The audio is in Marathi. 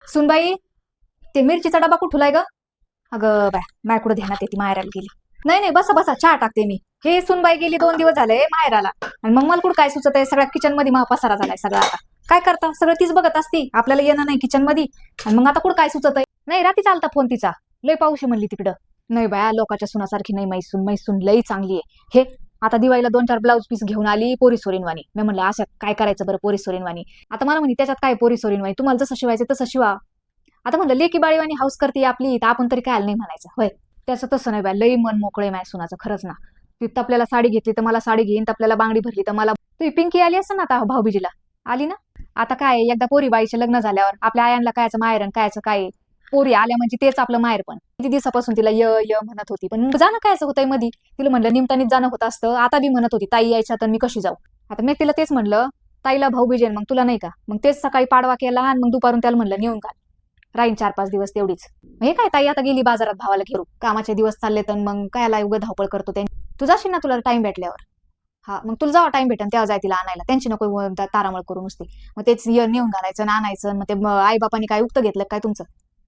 सुनबाई, ते मिरचीचा डबा कुठुलाय ग? अगं बाय, माय कुठं ध्यानात येते, माहेराला गेली. नाही नाही, बसा बसा, चहा टाकते मी. हे सुनबाई गेली 2 दिवस झाले माहेराला, आणि मग मला कुठं काय सुचत आहे? सगळ्या किचन मध्ये महा पसारा झालाय सगळा. आता काय करता, सगळं तीच बघत असती, आपल्याला येणं नाही किचन मध्ये. आणि मग आता कुठं काय सुचत आहे? नाही, रात्री चालता फोन तिचा, लय पाऊशी म्हणली तिकडं. नाही बाया, लोकांच्या सुनासारखी नाही मैसून. मैसून लई चांगली आहे. हे आता दिवाळीला 2-4 ब्लाऊज पीस घेऊन आली पोरी सोरीनवाणी. मी म्हणलं असं काय करायचं बरं पोरी सोरीनवाणी. आता मला म्हणे त्याच्यात काय पोरी सोरीनवाणी, तुम्हाला जसं शिवायचं तसं शिवा. आता म्हणलं लेकी बाळीवाणी हाऊस करते आपली, तर आपण तरी काय नाही म्हणायचं होय. त्याचं तसं नाही बाय, लई मन मोकळे माय सुनाचं, खरंच ना. ती तपल्याला साडी घेतली तर मला साडी घेईन, तपल्याला बांगडी भरली तर मला. तुझी पिंकी आली असं ना आता भाऊबीजीला? आली ना? आता काय एकदा पोरी बाईचे लग्न झाल्यावर आपल्या आयांना कायचं माहेरन कायचं काय. पोरी आल्या म्हणजे तेच आपलं माहेर. पण किती दिवसापासून तिला य य म्हणत होती, पण जाणं कायचं होतंय मधी. तिला म्हणलं निमतानीच जाणं होत असतं. आता बी म्हणत होती ताई यायच्या तर मी कशी जाऊ. आता मी तिला तेच म्हणलं, ताईला भाऊबीजी आहे, मग तुला नाही का? मग तेच सकाळी पाडवा केला आणि मग दुपारून त्याला म्हणलं नेऊन घाल, राहीन 4-5 दिवस तेवढीच. हे काय ताई आता गेली बाजारात भावाला घेऊ, कामाचे दिवस चालले तर मग कायला उगं धावपळ करतो त्यांची. तू जाशील ना तुला टाइम भेटल्यावर? हा, मग तुला जेव्हा टाइम भेटेल तेव्हा जाय तिला आणायला, त्यांची नको तारामळ करू नुसती. मग तेच नेऊन घालायचं आणि आणायचं. मग ते आई बापानी काय उक्त घेतलं काय तुमचं?